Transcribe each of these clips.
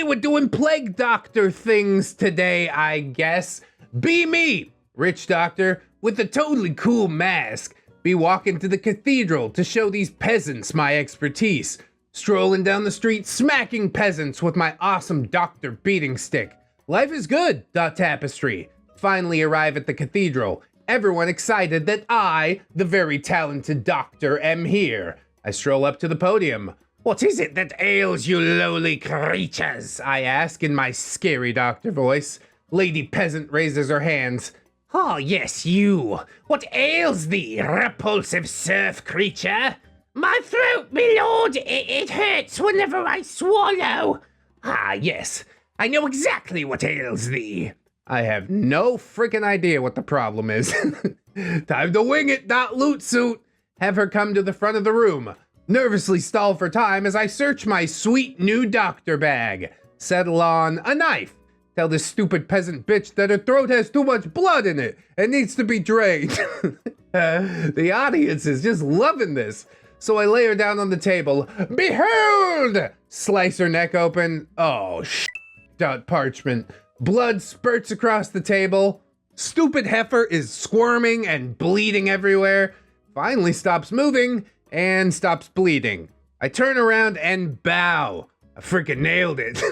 we're doing plague doctor things today, I guess. Be me, rich doctor, with a totally cool mask. Be walking to the cathedral to show these peasants my expertise. Strolling down the street, smacking peasants with my awesome doctor beating stick. Life is good, tapestry. Finally arrive at the cathedral. Everyone excited that I, the very talented doctor, am here. I stroll up to the podium. What is it that ails you lowly creatures? I ask in my scary doctor voice. Lady peasant raises her hands. Oh, yes, you. What ails thee, repulsive serf creature? My throat, my lord, it hurts whenever I swallow. Ah, yes, I know exactly what ails thee. I have no freaking idea what the problem is. Time to wing it, loot suit. Have her come to the front of the room. Nervously stall for time as I search my sweet new doctor bag. Settle on a knife. Tell this stupid peasant bitch that her throat has too much blood in it and needs to be drained. The audience is just loving this. So I lay her down on the table. Behold! Slice her neck open. Oh, parchment. Blood spurts across the table. Stupid heifer is squirming and bleeding everywhere. Finally stops moving and stops bleeding. I turn around and bow. I freaking nailed it.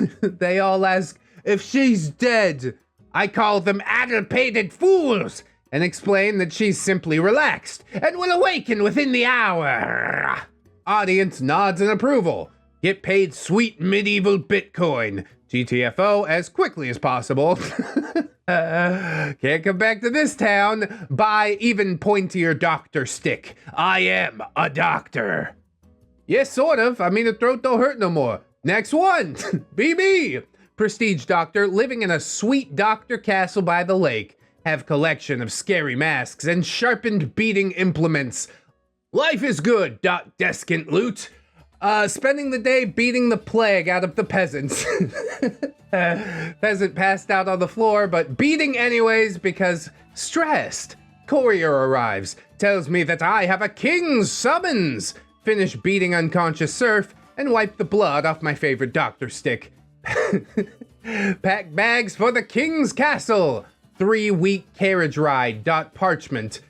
They all ask if she's dead. I call them addle-pated fools and explain that she's simply relaxed and will awaken within the hour. Audience nods in approval. Get paid sweet medieval Bitcoin. GTFO as quickly as possible. Can't come back to this town. Buy even pointier doctor stick. I am a doctor. Yes, sort of. I mean, the throat don't hurt no more. Next one. Be me. Prestige doctor living in a sweet doctor castle by the lake. Have collection of scary masks and sharpened beating implements. Life is good, descant loot. Spending the day beating the plague out of the peasants. Peasant passed out on the floor, but beating anyways because stressed. Courier arrives, tells me that I have a king's summons. Finish beating unconscious serf and wipe the blood off my favorite doctor stick. Pack bags for the king's castle. 3-week carriage ride, parchment.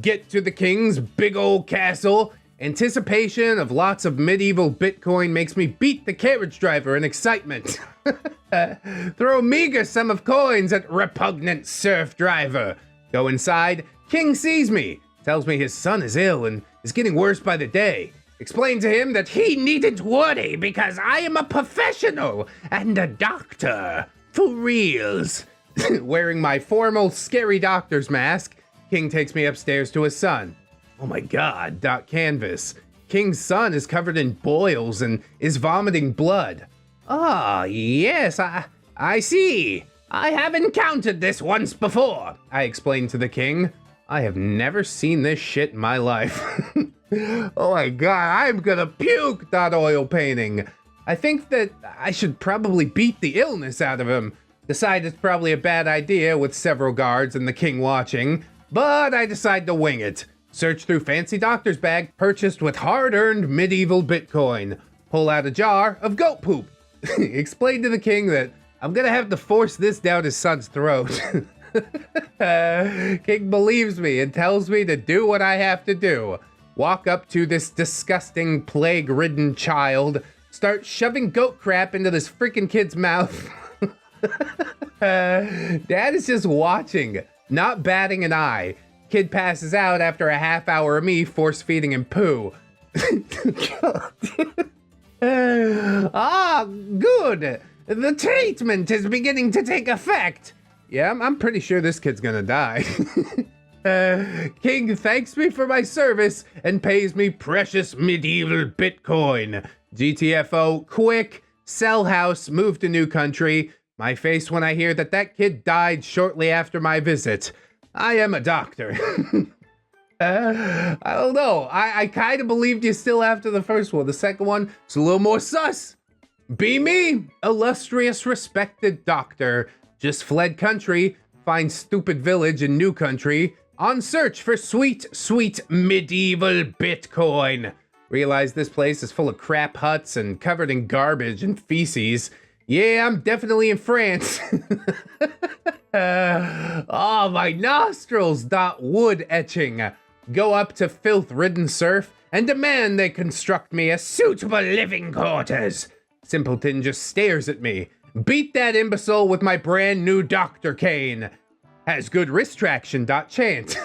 Get to the king's big old castle. Anticipation of lots of medieval Bitcoin makes me beat the carriage driver in excitement. Throw meager sum of coins at repugnant serf driver. Go inside, king sees me, tells me his son is ill and is getting worse by the day. Explain to him that he needn't worry because I am a professional and a doctor. For reals. Wearing my formal scary doctor's mask, king takes me upstairs to his son. Oh my god, canvas. King's son is covered in boils and is vomiting blood. Ah, yes, I see. I have encountered this once before, I explained to the king. I have never seen this shit in my life. Oh my god, I'm gonna puke, oil painting. I think that I should probably beat the illness out of him. Decide it's probably a bad idea with several guards and the king watching, but I decide to wing it. Search through fancy doctor's bag purchased with hard-earned medieval Bitcoin. Pull out a jar of goat poop. Explain to the king that I'm gonna have to force this down his son's throat. King believes me and tells me to do what I have to do. Walk up to this disgusting plague-ridden child, start shoving goat crap into this freaking kid's mouth. Dad is just watching, not batting an eye. Kid passes out after a half hour of me force feeding him poo. Ah, good. The treatment is beginning to take effect. Yeah, I'm pretty sure this kid's gonna die. King thanks me for my service and pays me precious medieval Bitcoin. GTFO, quick, sell house, move to new country. My face when I hear that that kid died shortly after my visit. I am a doctor. I don't know. I kind of believed you still after the first one. The second one, it's a little more sus. Be me, illustrious, respected doctor. Just fled country, find stupid village in new country. On search for sweet, sweet medieval Bitcoin. Realize this place is full of crap huts and covered in garbage and feces. Yeah, I'm definitely in France. Oh, my nostrils. Wood etching. Go up to filth-ridden surf and demand they construct me a suitable living quarters. Simpleton just stares at me. Beat that imbecile with my brand new Dr. Cane. Has good wrist traction. Chant.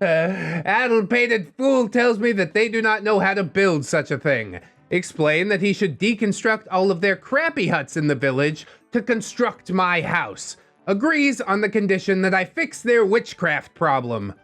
Addle-pated fool tells me that they do not know how to build such a thing. Explain that he should deconstruct all of their crappy huts in the village to construct my house. Agrees on the condition that I fix their witchcraft problem.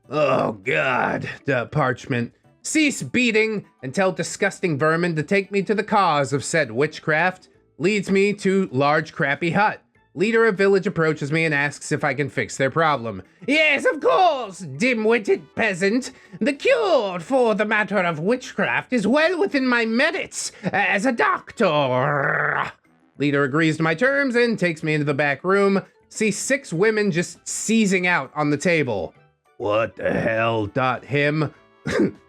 Oh God, parchment. Cease beating and tell disgusting vermin to take me to the cause of said witchcraft. Leads me to large crappy hut. Leader of village approaches me and asks if I can fix their problem. Yes, of course, dim-witted peasant. The cure for the matter of witchcraft is well within my merits as a doctor. Leader agrees to my terms and takes me into the back room. See 6 women just seizing out on the table. What the hell? Him.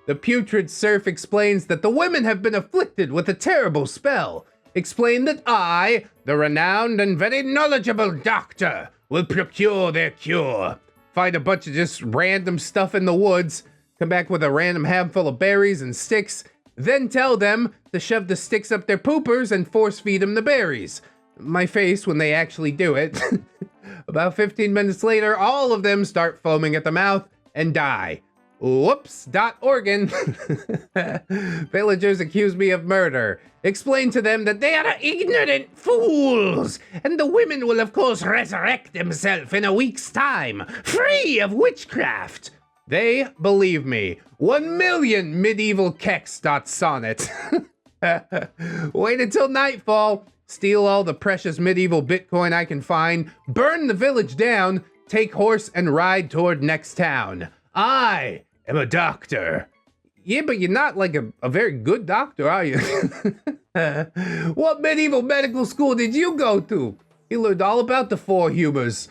The putrid serf explains that the women have been afflicted with a terrible spell. Explain that I, the renowned and very knowledgeable doctor, will procure their cure. Find a bunch of just random stuff in the woods, come back with a random handful of berries and sticks, then tell them to shove the sticks up their poopers and force feed them the berries. My face when they actually do it. About 15 minutes later, all of them start foaming at the mouth and die. Whoops, Oregon. Villagers accuse me of murder. Explain to them that they are ignorant fools, and the women will of course resurrect themselves in a week's time, free of witchcraft. They believe me. 1,000,000 medieval kex. Sonnet. Wait until nightfall, steal all the precious medieval Bitcoin I can find, burn the village down, take horse and ride toward next town. I am a doctor. Yeah, but you're not like a very good doctor, are you? What medieval medical school did you go to? You learned all about the 4 humors.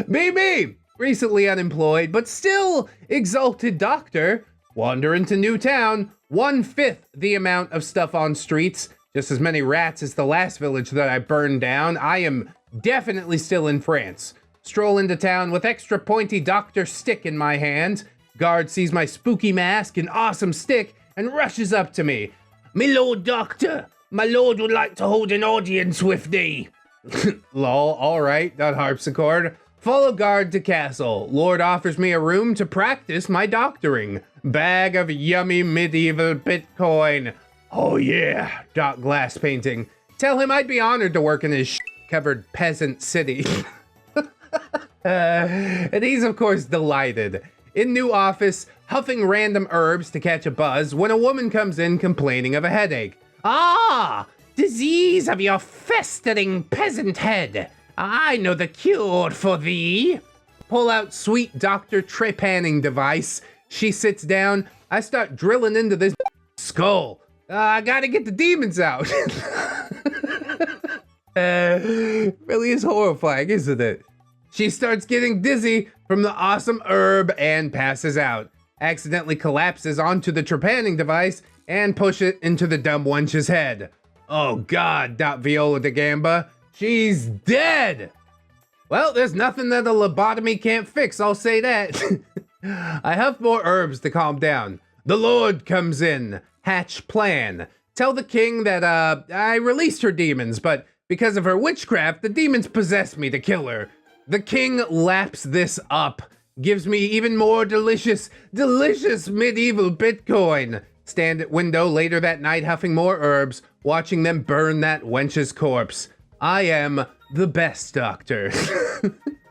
Me, recently unemployed, but still exalted doctor. Wander into new town, 1/5 the amount of stuff on streets, just as many rats as the last village that I burned down. I am definitely still in France. Stroll into town with extra pointy doctor stick in my hand. Guard sees my spooky mask and awesome stick and rushes up to me. "My lord doctor, my lord would like to hold an audience with thee." Lol, alright, harpsichord. Follow guard to castle. Lord offers me a room to practice my doctoring. Bag of yummy medieval Bitcoin. Oh yeah, glass painting. Tell him I'd be honored to work in his covered peasant city. And he's of course delighted. In new office, huffing random herbs to catch a buzz when a woman comes in complaining of a headache. "Ah, disease of your festering peasant head. I know the cure for thee." Pull out sweet Dr. Trepanning device. She sits down. I start drilling into this skull. I gotta get the demons out. Really is horrifying, isn't it? She starts getting dizzy from the awesome herb and passes out. Accidentally collapses onto the trepanning device and push it into the dumb wench's head. Oh God, Viola da Gamba. She's dead! Well, there's nothing that a lobotomy can't fix, I'll say that. I huff more herbs to calm down. The Lord comes in. Hatch plan. Tell the king that, I released her demons, but because of her witchcraft, the demons possessed me to kill her. The king laps this up. Gives me even more delicious medieval Bitcoin. Stand at window later that night huffing more herbs, watching them burn that wench's corpse. I am the best doctor.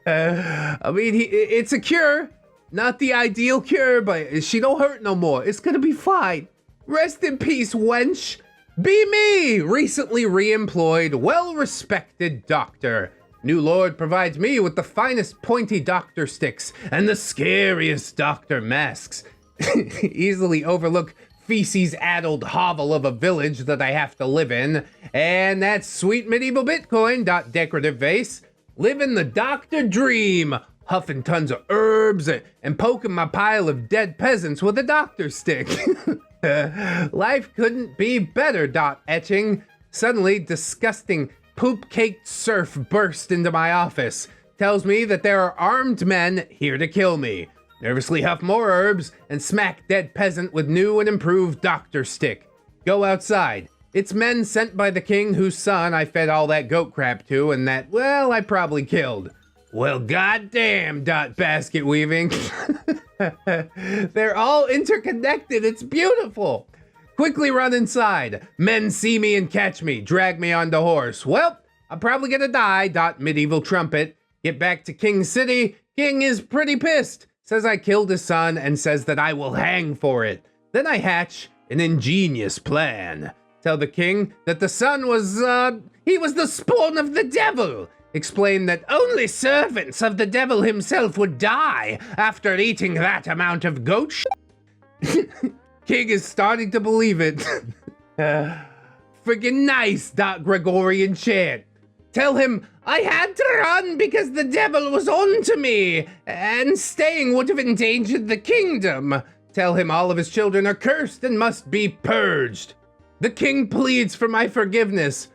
I mean, it's a cure. Not the ideal cure, but she don't hurt no more. It's gonna be fine. Rest in peace, wench. Be me, recently re-employed, well-respected doctor. New lord provides me with the finest pointy doctor sticks and the scariest doctor masks. Easily overlook feces-addled hovel of a village that I have to live in. And that sweet medieval Bitcoin, decorative vase. Living the doctor dream. Huffing tons of herbs and poking my pile of dead peasants with a doctor stick. Life couldn't be better, etching. Suddenly, disgusting, poop-caked serf bursts into my office. Tells me that there are armed men here to kill me. Nervously huff more herbs and smack dead peasant with new and improved doctor stick. Go outside. It's men sent by the king whose son I fed all that goat crap to and that, well, I probably killed. Well, goddamn, basket weaving. They're all interconnected. It's beautiful. Quickly run inside. Men see me and catch me. Drag me on the horse. Well, I'm probably gonna die. Medieval trumpet. Get back to King City. King is pretty pissed. Says I killed his son and says that I will hang for it. Then I hatch an ingenious plan. Tell the king that the son was, he was the spawn of the devil. Explain that only servants of the devil himself would die after eating that amount of goat shit. King is starting to believe it. Friggin' nice, Gregorian chant. Tell him I had to run because the devil was on to me, and staying would have endangered the kingdom. Tell him all of his children are cursed and must be purged. The king pleads for my forgiveness.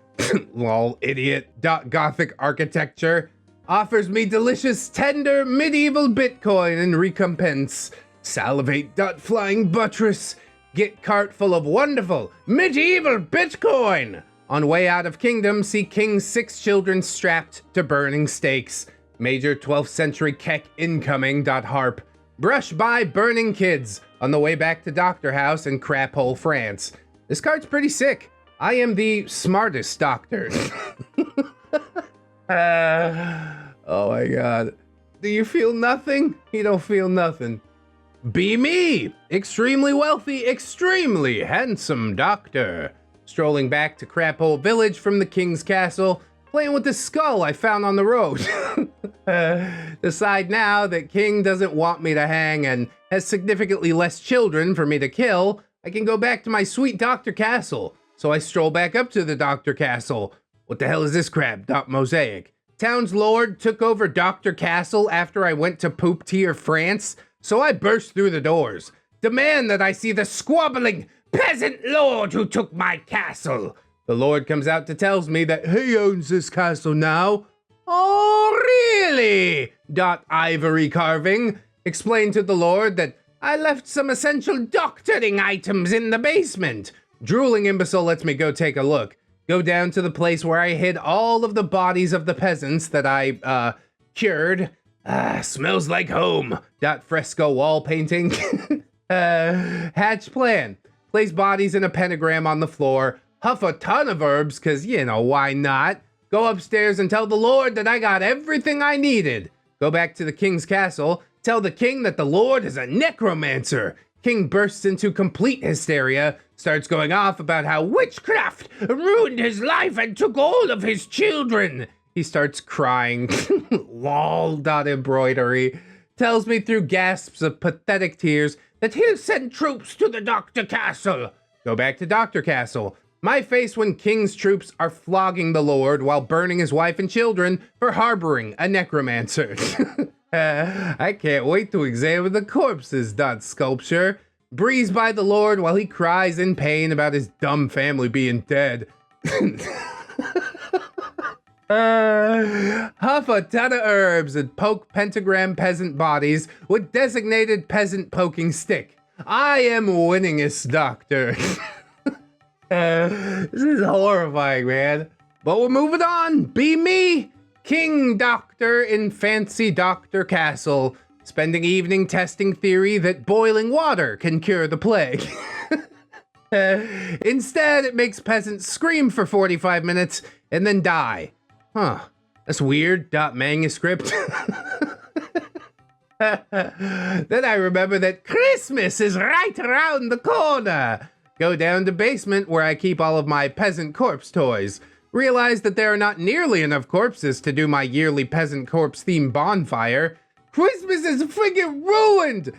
Lol, idiot. Gothic architecture. Offers me delicious, tender, medieval Bitcoin in recompense. Salivate. Flying buttress. Get cart full of wonderful, medieval Bitcoin. On way out of kingdom, see king's 6 children strapped to burning stakes. Major 12th century keck incoming. Harp. Brush by burning kids. On the way back to Doctor House in Craphole, France. This card's pretty sick. I am the smartest doctor. Oh my god. Do you feel nothing? You don't feel nothing. Be me! Extremely wealthy, extremely handsome doctor. Strolling back to Craphole Village from the king's castle, playing with the skull I found on the road. Decide now that king doesn't want me to hang and has significantly less children for me to kill. I can go back to my sweet Doctor Castle. So I stroll back up to the Doctor Castle. What the hell is this crap? Mosaic. Town's lord took over Doctor Castle after I went to Poop Tier, France. So I burst through the doors. Demand that I see the squabbling peasant lord who took my castle. The lord comes out to tells me that he owns this castle now. Oh, really? Ivory carving. Explain to the lord that I left some essential doctoring items in the basement. Drooling imbecile lets me go take a look. Go down to the place where I hid all of the bodies of the peasants that I, cured. Smells like home. Fresco wall painting. Hatch plan. Place bodies in a pentagram on the floor. Huff a ton of herbs, cause you know, why not? Go upstairs and tell the lord that I got everything I needed. Go back to the king's castle. Tell the king that the lord is a necromancer. King bursts into complete hysteria, starts going off about how witchcraft ruined his life and took all of his children. He starts crying. Lol. Embroidery. Tells me through gasps of pathetic tears that he'll send troops to the Doctor Castle. Go back to Doctor Castle. My face when King's troops are flogging the Lord while burning his wife and children for harboring a necromancer. I can't wait to examine the corpses. Sculpture. Breeze by the Lord while he cries in pain about his dumb family being dead. Huff a ton of herbs and poke pentagram peasant bodies with designated peasant poking stick. I am winningest doctor. This is horrifying, man. But we're moving on. Be me, King Doctor in fancy Doctor Castle, spending evening testing theory that boiling water can cure the plague. Instead, it makes peasants scream for 45 minutes and then die. Huh, that's weird. Manuscript. Then I remember that Christmas is right around the corner. Go down to basement where I keep all of my peasant corpse toys. Realize that there are not nearly enough corpses to do my yearly peasant corpse themed bonfire. Christmas is friggin' ruined!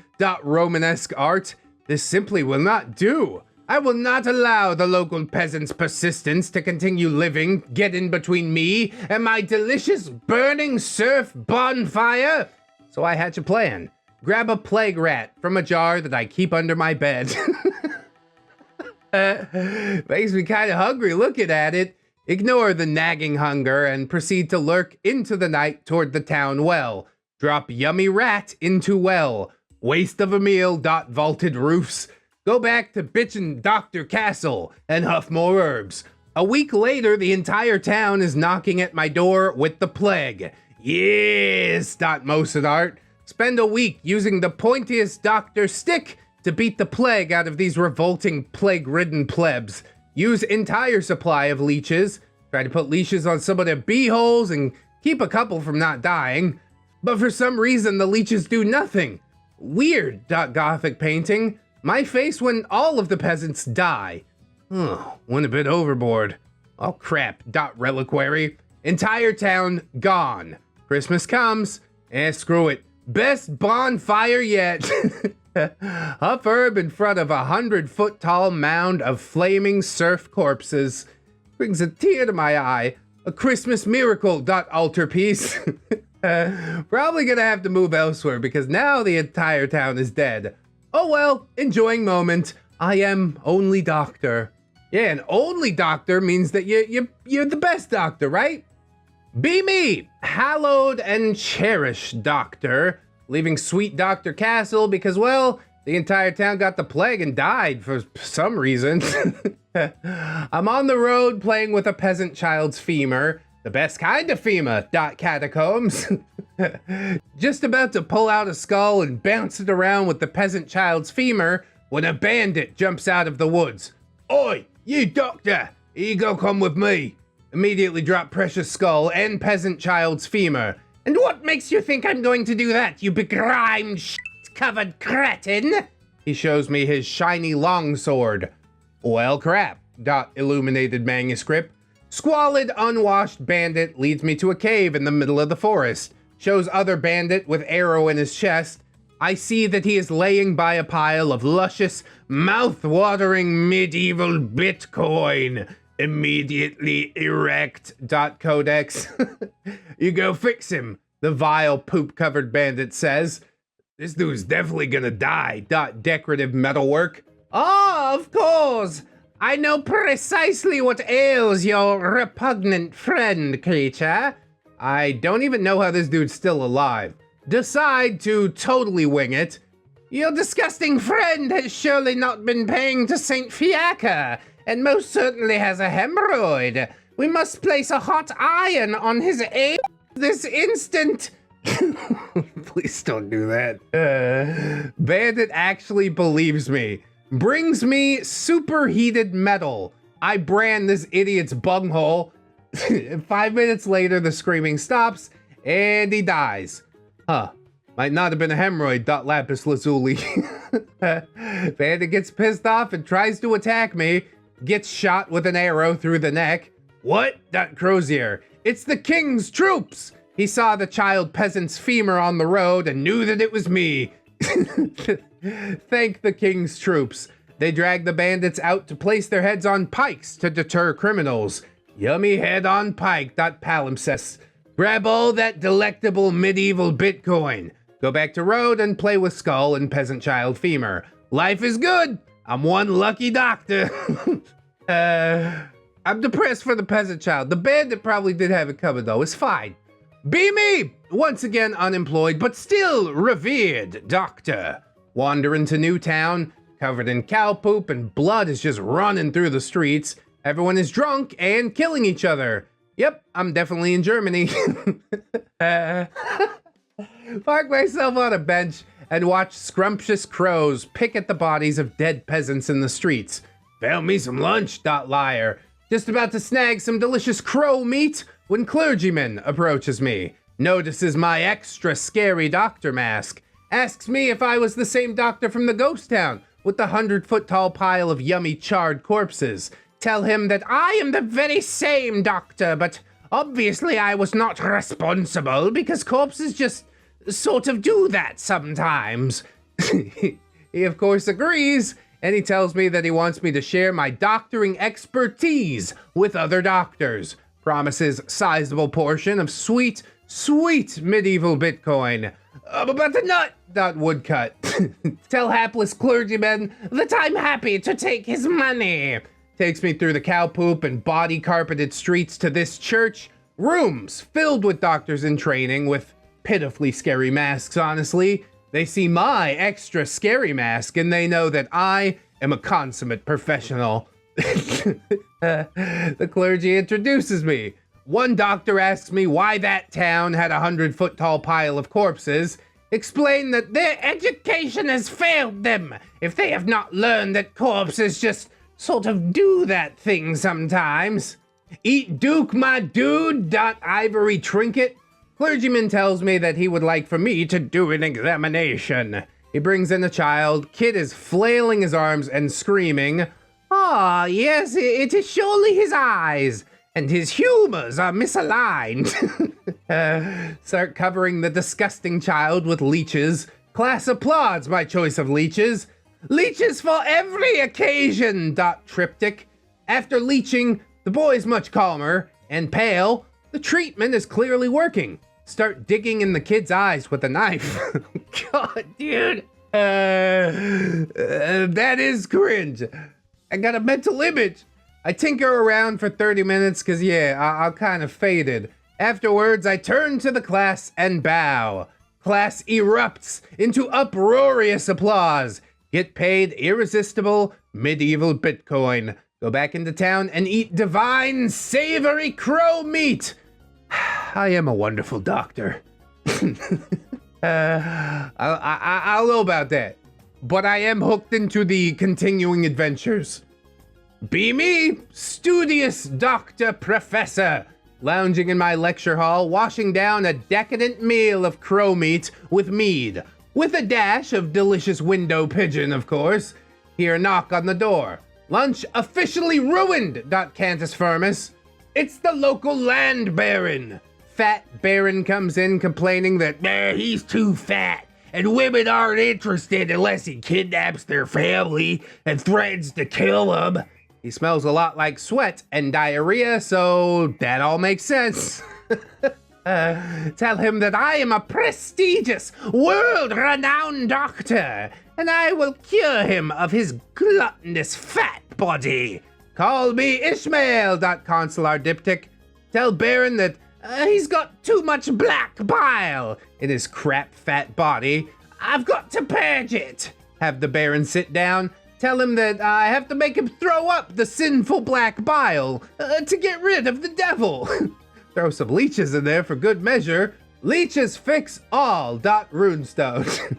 Romanesque art. This simply will not do. I will not allow the local peasants' persistence to continue living, get in between me and my delicious burning surf bonfire. So I hatch a plan. Grab a plague rat from a jar that I keep under my bed. Makes me kind of hungry looking at it. Ignore the nagging hunger and proceed to lurk into the night toward the town well. Drop yummy rat into well. Waste of a meal. Vaulted roofs. Go back to bitchin' Dr. Castle and huff more herbs. A week later, the entire town is knocking at my door with the plague. Yes. Mosenart. Spend a week using the pointiest doctor stick to beat the plague out of these revolting plague-ridden plebs. Use entire supply of leeches. Try to put leashes on some of their beeholes and keep a couple from not dying. But for some reason, the leeches do nothing. Weird. Gothic painting. My face when all of the peasants die. Went a bit overboard. Oh crap. Reliquary. Entire town gone. Christmas comes. Screw it. Best bonfire yet. Huff herb in front of 100-foot tall mound of flaming surf corpses. Brings a tear to my eye. A Christmas miracle. Altarpiece. Probably gonna have to move elsewhere because now the entire town is dead. Oh well, enjoying moment. I am only doctor. Yeah, an only doctor means that you're the best doctor, right? Be me, hallowed and cherished doctor. Leaving sweet Dr. Castle because, well, the entire town got the plague and died for some reason. I'm on the road playing with a peasant child's femur. The best kind of femur. Catacombs. Just about to pull out a skull and bounce it around with the peasant child's femur when a bandit jumps out of the woods. Oi, you doctor, here you go, come with me. Immediately drop precious skull and peasant child's femur. And what makes you think I'm going to do that, you begrimed shit-covered cretin? He shows me his shiny longsword. Well, crap. Illuminated manuscript. Squalid, unwashed bandit leads me to a cave in the middle of the forest. Shows other bandit with arrow in his chest. I see that he is laying by a pile of luscious, mouth-watering medieval Bitcoin. Immediately erect. Codex. You go fix him, the vile poop-covered bandit says. This dude's definitely gonna die. Decorative metalwork. Oh, of course. I know precisely what ails your repugnant friend, creature. I don't even know how this dude's still alive. Decide to totally wing it. Your disgusting friend has surely not been paying to Saint Fiacre, and most certainly has a hemorrhoid. We must place a hot iron on his aim this instant. Please don't do that. Bandit actually believes me. Brings me superheated metal. I brand this idiot's bunghole. 5 minutes later, the screaming stops, and he dies. Might not have been a hemorrhoid. Lapis lazuli. Bandit gets pissed off and tries to attack me. Gets shot with an arrow through the neck. What? Crozier. It's the king's troops! He saw the child peasant's femur on the road and knew that it was me. Thank the king's troops. They drag the bandits out to place their heads on pikes to deter criminals. Yummy head on pike. Palimpsest. Grab all that delectable medieval Bitcoin. Go back to road and play with skull and peasant child femur. Life is good. I'm one lucky doctor. I'm depressed for the peasant child. The bandit probably did have it covered though. It's fine. Be me! Once again unemployed, but still revered doctor. Wander into New Town, covered in cow poop and blood is just running through the streets. Everyone is drunk and killing each other. Yep, I'm definitely in Germany. Park myself on a bench and watch scrumptious crows pick at the bodies of dead peasants in the streets. Found me some lunch. Liar. Just about to snag some delicious crow meat when clergyman approaches me, notices my extra scary doctor mask, asks me if I was the same doctor from the ghost town with the 100-foot tall pile of yummy charred corpses. Tell him that I am the very same doctor, but obviously I was not responsible because corpses just sort of do that sometimes. He of course agrees, and he tells me that he wants me to share my doctoring expertise with other doctors. Promises sizable portion of sweet, sweet medieval Bitcoin. About the nut, woodcut. Tell hapless clergyman that I'm happy to take his money. Takes me through the cow poop and body carpeted streets to this church. Rooms filled with doctors in training with pitifully scary masks, honestly. They see my extra scary mask and they know that I am a consummate professional. The clergy introduces me. One doctor asks me why that town had a 100-foot tall pile of corpses. Explain that their education has failed them if they have not learned that corpses just sort of do that thing sometimes. Eat Duke, my dude, ivory trinket. Clergyman tells me that he would like for me to do an examination. He brings in a child. Kid is flailing his arms and screaming, "Ah, yes, it is surely his eyes, and his humors are misaligned." Start covering the disgusting child with leeches. Class applauds my choice of leeches. Leeches for every occasion, triptych. After leeching, the boy is much calmer and pale. The treatment is clearly working. Start digging in the kid's eyes with a knife. God, dude. That is cringe. I got a mental image. I tinker around for 30 minutes because, I'm kind of faded. Afterwards, I turn to the class and bow. Class erupts into uproarious applause. Get paid irresistible medieval Bitcoin. Go back into town and eat divine savory crow meat. I am a wonderful doctor. I'll know about that. But I am hooked into the continuing adventures. Be me, studious Dr. Professor, lounging in my lecture hall, washing down a decadent meal of crow meat with mead, with a dash of delicious window pigeon, of course. Hear a knock on the door. Lunch officially ruined, Cantus Firmus. It's the local land baron. Fat baron comes in complaining that he's too fat and women aren't interested unless he kidnaps their family and threatens to kill them. He smells a lot like sweat and diarrhea, so that all makes sense. Tell him that I am a prestigious, world-renowned doctor, and I will cure him of his gluttonous fat body. Call me Ishmael, Consular Diptych. Tell Baron that he's got too much black bile in his crap fat body. I've got to purge it. Have the Baron sit down. Tell him that I have to make him throw up the sinful black bile to get rid of the devil. Throw some leeches in there for good measure. Leeches fix all, runestone.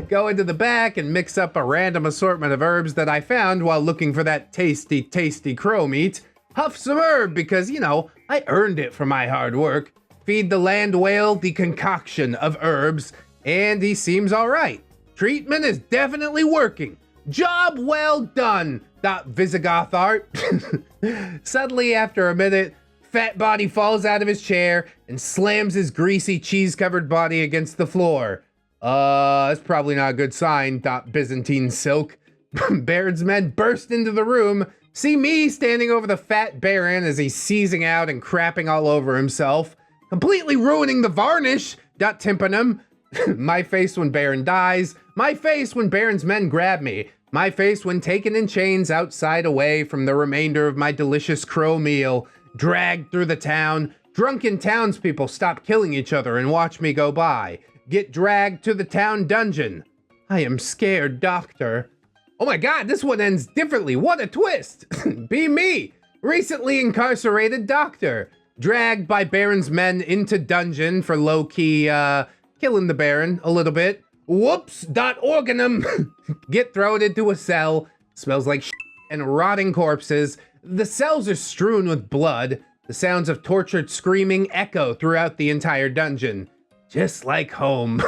Go into the back and mix up a random assortment of herbs that I found while looking for that tasty, tasty crow meat. Huff some herb because, I earned it for my hard work. Feed the land whale the concoction of herbs, and he seems all right. Treatment is definitely working. Job well done, Visigoth art. Suddenly, after a minute, fat body falls out of his chair and slams his greasy cheese-covered body against the floor. That's probably not a good sign, Byzantine silk. Baron's men burst into the room, see me standing over the fat Baron as he's seizing out and crapping all over himself, completely ruining the varnish, tympanum. My face when Baron dies, my face when Baron's men grab me, my face when taken in chains outside away from the remainder of my delicious crow meal, dragged through the town. Drunken townspeople stop killing each other and watch me go by. Get dragged to the town dungeon. I am scared, doctor. Oh my god, this one ends differently. What a twist. Be me, recently incarcerated doctor. Dragged by Baron's men into dungeon for low-key, killing the Baron a little bit. Whoops, organum. Get thrown into a cell. Smells like shit and rotting corpses. The cells are strewn with blood. The sounds of tortured screaming echo throughout the entire dungeon. Just like home,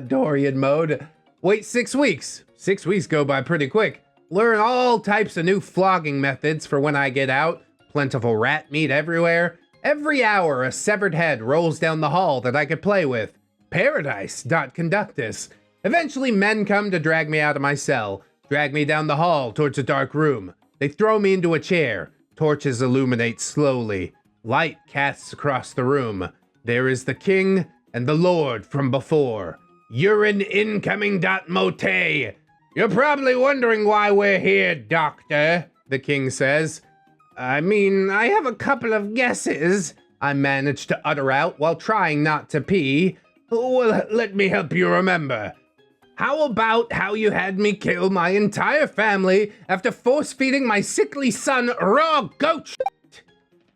Dorian mode. Wait 6 weeks. 6 weeks go by pretty quick. Learn all types of new flogging methods for when I get out. Plentiful rat meat everywhere. Every hour, a severed head rolls down the hall that I could play with. Paradise, conductus. Eventually, men come to drag me out of my cell. Drag me down the hall towards a dark room. They throw me into a chair. Torches illuminate slowly. Light casts across the room. There is the king and the lord from before. urine incoming.mote. You're probably wondering why we're here, Doctor, the king says. I mean, I have a couple of guesses, I managed to utter out while trying not to pee. Well, let me help you remember. How about how you had me kill my entire family after force-feeding my sickly son raw goat shit?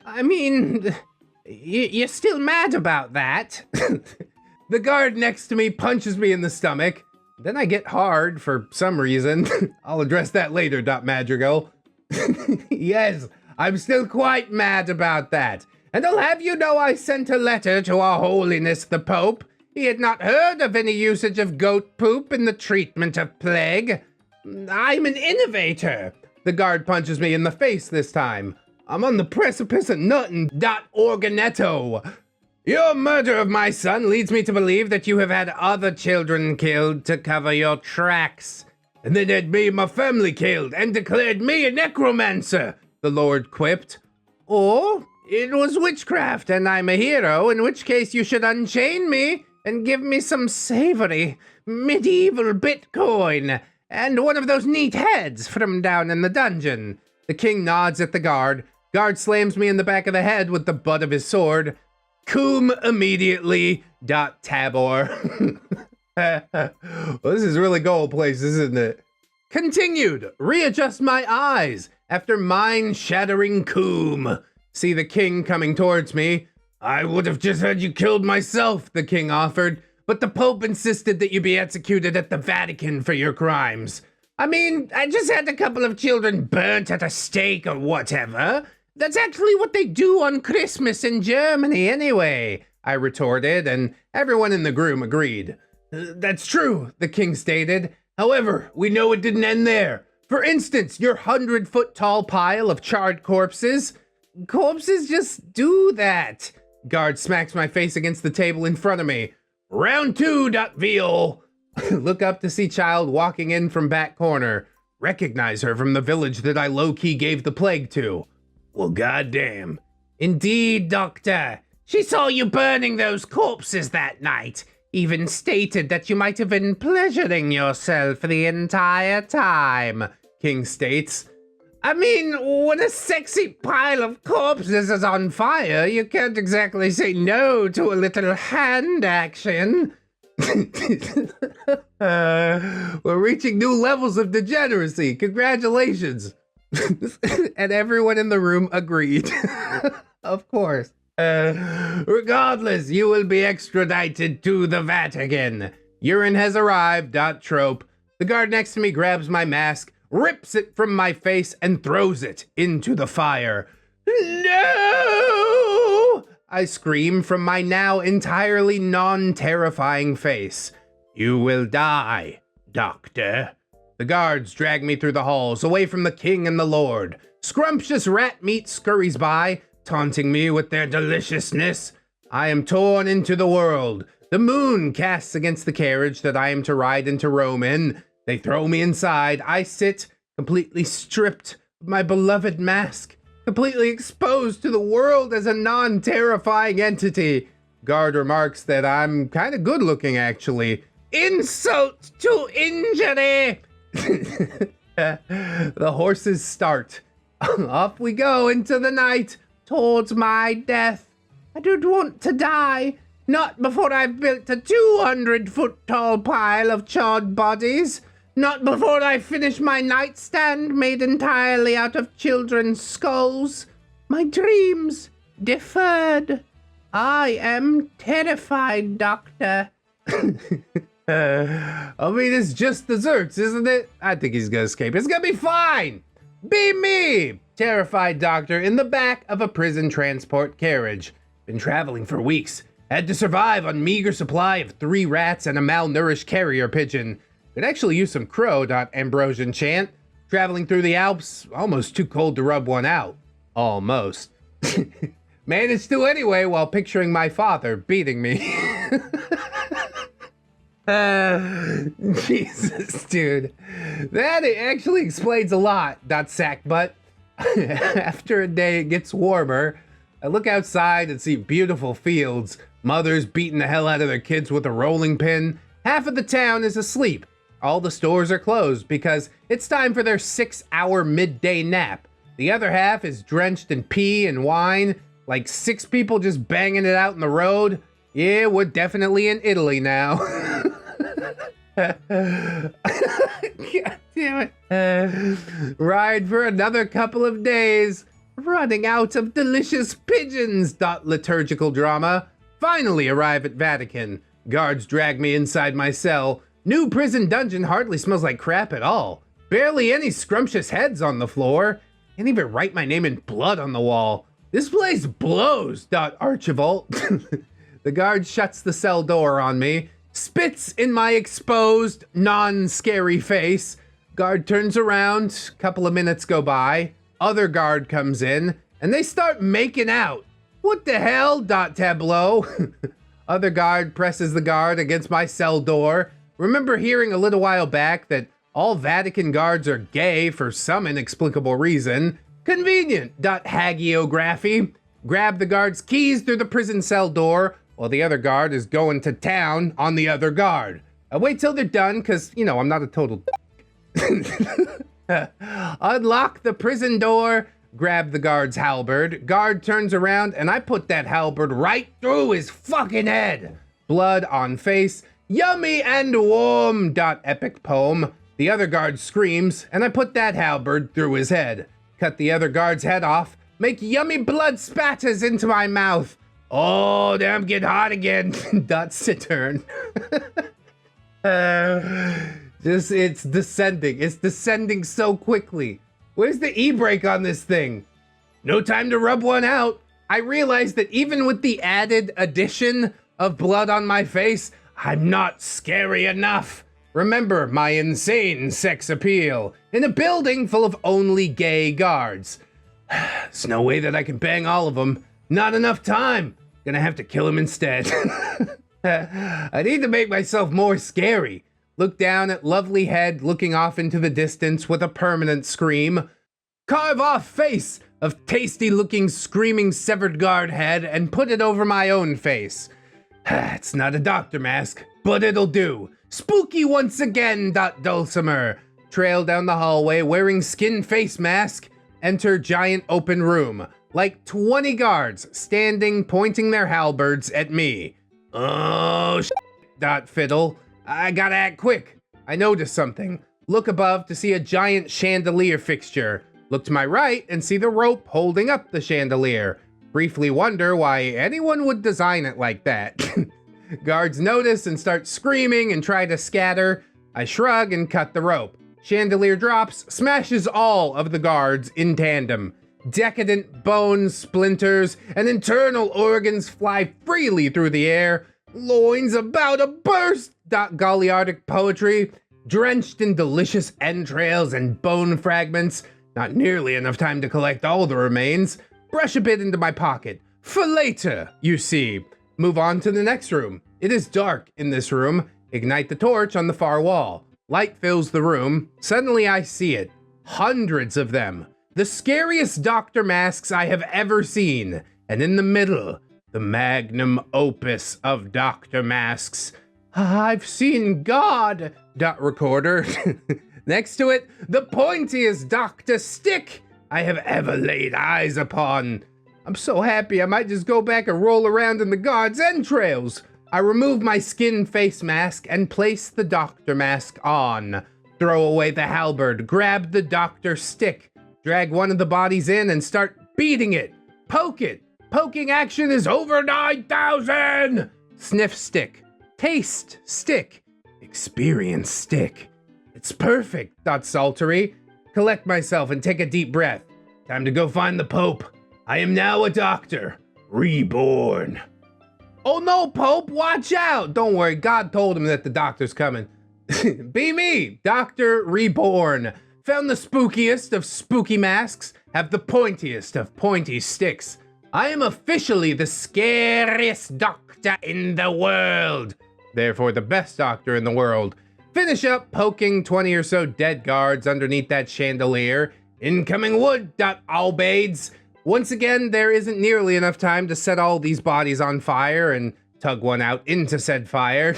I mean, you're still mad about that? The guard next to me punches me in the stomach. Then I get hard for some reason. I'll address that later, Madrigal. Yes, I'm still quite mad about that. And I'll have you know I sent a letter to Our Holiness the Pope. He had not heard of any usage of goat poop in the treatment of plague. I'm an innovator. The guard punches me in the face this time. I'm on the precipice of nuttin'. Organetto. Your murder of my son leads me to believe that you have had other children killed to cover your tracks. And then had me and my family killed and declared me a necromancer, the Lord quipped. Or it was witchcraft and I'm a hero, in which case you should unchain me and give me some savory medieval Bitcoin and one of those neat heads from down in the dungeon. The king nods at the guard. Guard slams me in the back of the head with the butt of his sword. Coom immediately. Tabor. Well, this is really gold place, isn't it? Continued. Readjust my eyes after mind-shattering coom. See the king coming towards me. I would have just had you killed myself, the king offered, but the Pope insisted that you be executed at the Vatican for your crimes. I mean, I just had a couple of children burnt at a stake or whatever. That's actually what they do on Christmas in Germany anyway, I retorted, and everyone in the room agreed. That's true, the king stated. However, we know it didn't end there. For instance, your 100-foot-tall pile of charred corpses. Corpses just do that. Guard smacks my face against the table in front of me. Round 2, Veal. Look up to see child walking in from back corner. Recognize her from the village that I low-key gave the plague to. Well, goddamn. Indeed, Doctor. She saw you burning those corpses that night. Even stated that you might have been pleasuring yourself the entire time, King states. I mean, when a sexy pile of corpses is on fire, you can't exactly say no to a little hand action. We're reaching new levels of degeneracy. Congratulations. And everyone in the room agreed. Of course. Regardless, you will be extradited to the Vatican. Urine has arrived. Trope. The guard next to me grabs my mask, rips it from my face, and throws it into the fire. No! I scream from my now entirely non-terrifying face. You will die, Doctor. The guards drag me through the halls, away from the king and the lord. Scrumptious rat meat scurries by, taunting me with their deliciousness. I am torn into the world. The moon casts against the carriage that I am to ride into Rome in. They throw me inside. I sit, completely stripped of my beloved mask, completely exposed to the world as a non-terrifying entity. Guard remarks that I'm kind of good looking, actually. Insult to injury! The horses start. Off we go into the night, towards my death. I don't want to die. Not before I've built a 200-foot-tall pile of charred bodies. Not before I finish my nightstand made entirely out of children's skulls. My dreams deferred. I am terrified, Doctor. I mean, it's just desserts, isn't it? I think he's gonna escape. It's gonna be fine. Be me, terrified doctor in the back of a prison transport carriage. Been traveling for weeks. Had to survive on meager supply of 3 rats and a malnourished carrier pigeon. Could actually use some crow. Ambrosian chant. Traveling through the Alps, almost too cold to rub one out. Almost. Managed to anyway while picturing my father beating me. Jesus, dude. That actually explains a lot, sack butt. After a day it gets warmer. I look outside and see beautiful fields. Mothers beating the hell out of their kids with a rolling pin. Half of the town is asleep. All the stores are closed because it's time for their 6-hour midday nap. The other half is drenched in pee and wine, like 6 people just banging it out in the road. Yeah, we're definitely in Italy now. God damn it. Ride for another couple of days. Running out of delicious pigeons. Liturgical drama. Finally arrive at Vatican. Guards drag me inside my cell. New prison dungeon hardly smells like crap at all. Barely any scrumptious heads on the floor. Can't even write my name in blood on the wall. This place blows. Archibald. The guard shuts the cell door on me. Spits in my exposed, non-scary face. Guard turns around. Couple of minutes go by. Other guard comes in. And they start making out. What the hell? Tableau. Other guard presses the guard against my cell door. Remember hearing a little while back that all Vatican guards are gay for some inexplicable reason. Convenient. Hagiography. Grab the guard's keys through the prison cell door while the other guard is going to town on the other guard. I wait till they're done because, you know, I'm not a total Unlock the prison door. Grab the guard's halberd. Guard turns around and I put that halberd right through his fucking head. Blood on face. Yummy and warm. Epic poem. The other guard screams and I put that halberd through his head. Cut the other guard's head off. Make yummy blood spatters into my mouth. Oh, damn, get hot again. Cittern. It's descending. It's descending so quickly. Where's the e-brake on this thing? No time to rub one out. I realized that even with the added addition of blood on my face, I'm not scary enough. Remember my insane sex appeal in a building full of only gay guards. There's no way that I can bang all of them. Not enough time. Gonna have to kill him instead. I need to make myself more scary. Look down at lovely head looking off into the distance with a permanent scream. Carve off face of tasty looking screaming severed guard head and put it over my own face. It's not a doctor mask, but it'll do. Spooky once again. Dulcimer. Trail down the hallway wearing skin face mask. Enter giant open room. Like 20 guards standing pointing their halberds at me. Oh shit. Fiddle. I gotta act quick. I notice something. Look above to see a giant chandelier fixture. Look to my right and see the rope holding up the chandelier. Briefly wonder why anyone would design it like that. Guards notice and start screaming and try to scatter. I shrug and cut the rope. Chandelier drops, smashes all of the guards in tandem. Decadent bones, splinters, and internal organs fly freely through the air. Loins about to burst. Goliardic poetry, drenched in delicious entrails and bone fragments. Not nearly enough time to collect all the remains. Brush a bit into my pocket. For later, you see. Move on to the next room. It is dark in this room. Ignite the torch on the far wall. Light fills the room. Suddenly I see it. Hundreds of them. The scariest doctor masks I have ever seen. And in the middle, the magnum opus of doctor masks. I've seen God. Recorder. Next to it, the pointiest doctor stick I have ever laid eyes upon. I'm so happy I might just go back and roll around in the guard's entrails. I remove my skin face mask and place the doctor mask on. Throw away the halberd, grab the doctor stick, drag one of the bodies in and start beating it. Poke it. Poking action is over 9,000. Sniff stick. Taste stick. Experience stick. It's perfect. Saltery. Collect myself and take a deep breath. Time to go find the Pope. I am now a doctor. Reborn. Oh no, Pope, watch out! Don't worry, God told him that the doctor's coming. Be me, Doctor Reborn. Found the spookiest of spooky masks, have the pointiest of pointy sticks. I am officially the scariest doctor in the world. Therefore, the best doctor in the world. Finish up poking 20 or so dead guards underneath that chandelier. Incoming wood. Albades. Once again, there isn't nearly enough time to set all these bodies on fire and tug one out into said fire.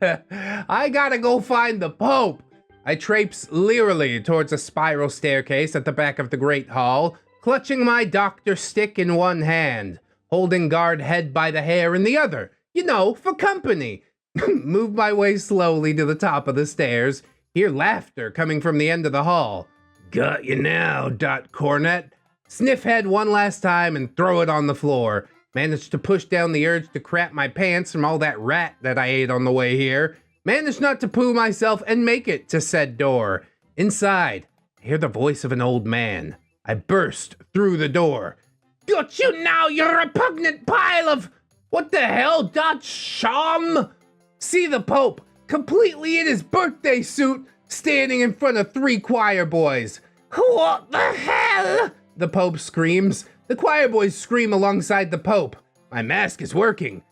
I gotta go find the Pope. I traipse leerily towards a spiral staircase at the back of the Great Hall, clutching my doctor stick in one hand, holding guard head by the hair in the other, you know, for company. Move my way slowly to the top of the stairs, hear laughter coming from the end of the hall. Got you now, Cornet. Sniff head one last time and throw it on the floor. Managed to push down the urge to crap my pants from all that rat that I ate on the way here. Managed not to poo myself and make it to said door. Inside, I hear the voice of an old man. I burst through the door. Got you now, you repugnant pile of... What the hell, Dot Sham? See the Pope, completely in his birthday suit, standing in front of 3 choir boys. What the hell? The Pope screams. The choir boys scream alongside the Pope. My mask is working.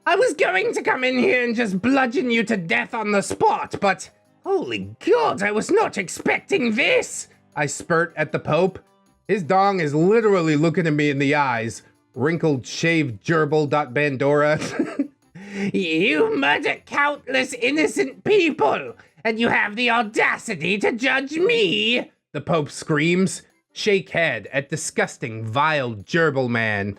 I was going to come in here and just bludgeon you to death on the spot, but... Holy God, I was not expecting this! I spurt at the Pope. His dong is literally looking at me in the eyes. Wrinkled, shaved gerbil. Bandora. You murder countless innocent people, and you have the audacity to judge me! The Pope screams. Shake head at disgusting, vile gerbil man.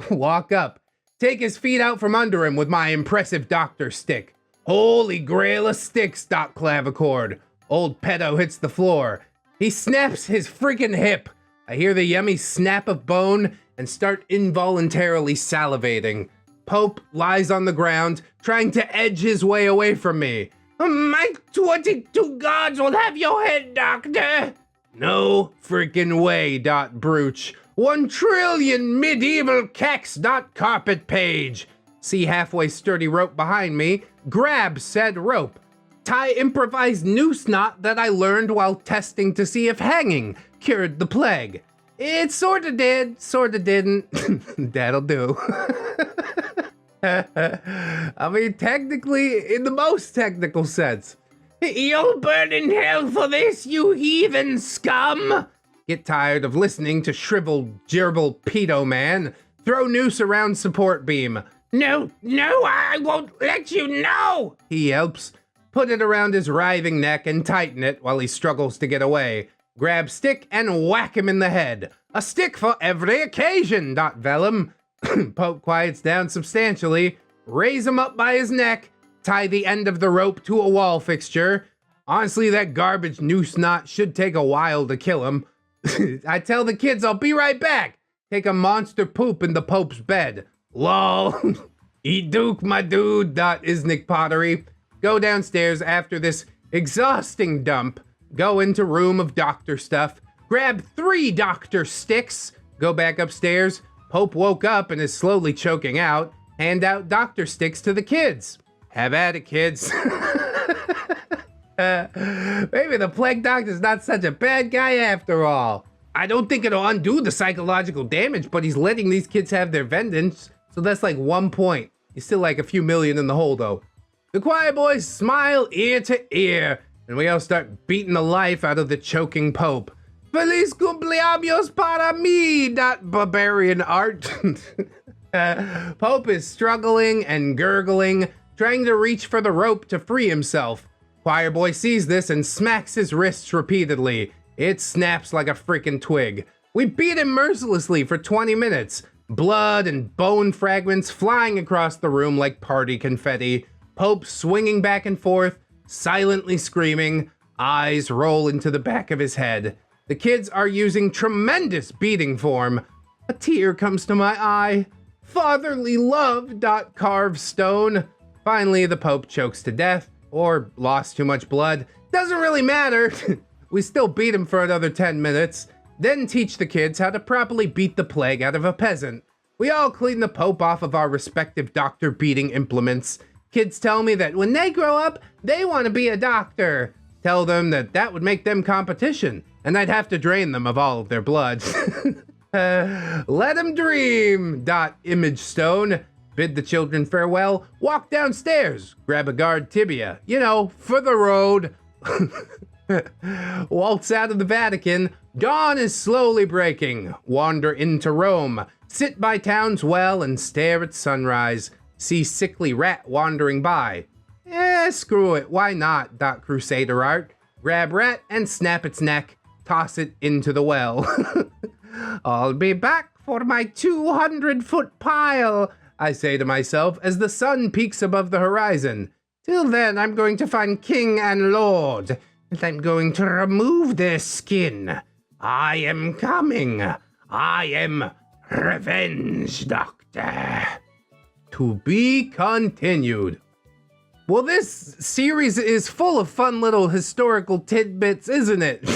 Walk up. Take his feet out from under him with my impressive doctor stick. Holy grail of sticks, clavichord. Old pedo hits the floor. He snaps his freaking hip. I hear the yummy snap of bone and start involuntarily salivating. Pope lies on the ground, trying to edge his way away from me. My 22 gods will have your head, Doctor. No freaking way, Brooch. 1 trillion medieval kex. Carpet page. See halfway sturdy rope behind me. Grab said rope. Tie improvised noose knot that I learned while testing to see if hanging cured the plague. It sorta did, sorta didn't. That'll do. I mean, technically, in the most technical sense. You'll burn in hell for this, you heathen scum! Get tired of listening to shriveled gerbil pedo man. Throw noose around support beam. No, I won't let you know! He yelps. Put it around his writhing neck and tighten it while he struggles to get away. Grab stick and whack him in the head. A stick for every occasion, Vellum. Pope quiets down substantially. Raise him up by his neck. Tie the end of the rope to a wall fixture. Honestly, that garbage noose knot should take a while to kill him. I tell the kids I'll be right back. Take a monster poop in the Pope's bed. Lol. Eat Duke, my dude. Isnik pottery. Go downstairs after this exhausting dump. Go into room of doctor stuff. Grab 3 doctor sticks. Go back upstairs. Pope woke up and is slowly choking out. Hand out doctor sticks to the kids. Have at it, kids. Maybe the plague doctor's not such a bad guy after all. I don't think it'll undo the psychological damage, but he's letting these kids have their vengeance. So that's like 1 point. He's still like a few million in the hole though. The choir boys smile ear to ear, and we all start beating the life out of the choking Pope. Feliz cumpleaños para mí, barbarian art. Pope is struggling and gurgling, trying to reach for the rope to free himself. Choir boy sees this and smacks his wrists repeatedly. It snaps like a freaking twig. We beat him mercilessly for 20 minutes. Blood and bone fragments flying across the room like party confetti. Pope swinging back and forth, silently screaming. Eyes roll into the back of his head. The kids are using tremendous beating form. A tear comes to my eye. Fatherly love. Carved stone. Finally, the Pope chokes to death, or lost too much blood. Doesn't really matter. We still beat him for another 10 minutes, then teach the kids how to properly beat the plague out of a peasant. We all clean the Pope off of our respective doctor beating implements. Kids tell me that when they grow up, they want to be a doctor. Tell them that that would make them competition, and I'd have to drain them of all of their blood. Let them dream. Image stone. Bid the children farewell. Walk downstairs. Grab a guard tibia. You know, for the road. Waltz out of the Vatican. Dawn is slowly breaking. Wander into Rome. Sit by town's well and stare at sunrise. See sickly rat wandering by. Screw it, why not? Crusader art. Grab rat and snap its neck, toss it into the well. I'll be back for my 200-foot pile, I say to myself as the sun peaks above the horizon. Till then, I'm going to find King and Lord, and I'm going to remove their skin. I am coming. I am Revenge Doctor. To be continued. Well, this series is full of fun little historical tidbits, isn't it?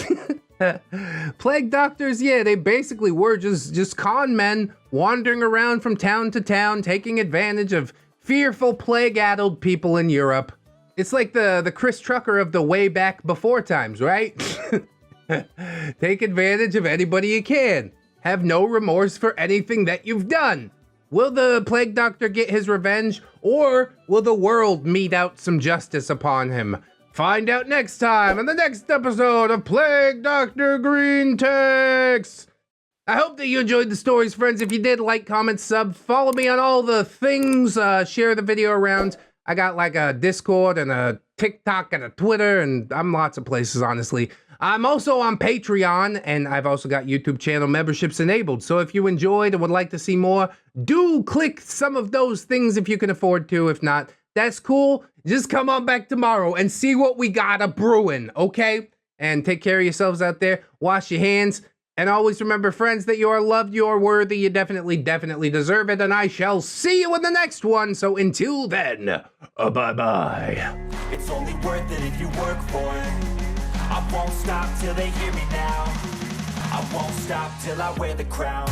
Plague doctors, yeah, they basically were just con men wandering around from town to town, taking advantage of fearful plague-addled people in Europe. It's like the Chris Trucker of the way back before times, right? Take advantage of anybody you can. Have no remorse for anything that you've done. Will the Plague Doctor get his revenge, or will the world mete out some justice upon him? Find out next time on the next episode of Plague Doctor Greentext. I hope that you enjoyed the stories, friends. If you did, like, comment, sub, follow me on all the things, share the video around. I got like a Discord and a TikTok and a Twitter, and I'm lots of places, honestly. I'm also on Patreon, and I've also got YouTube channel memberships enabled. So if you enjoyed and would like to see more, do click some of those things if you can afford to. If not, that's cool. Just come on back tomorrow and see what we got a brewing, okay? And take care of yourselves out there. Wash your hands. And always remember, friends, that you are loved, you are worthy, you definitely deserve it, and I shall see you in the next one. So until then, bye-bye. It's only worth it if you work for it. I won't stop till they hear me now. I won't stop till I wear the crown.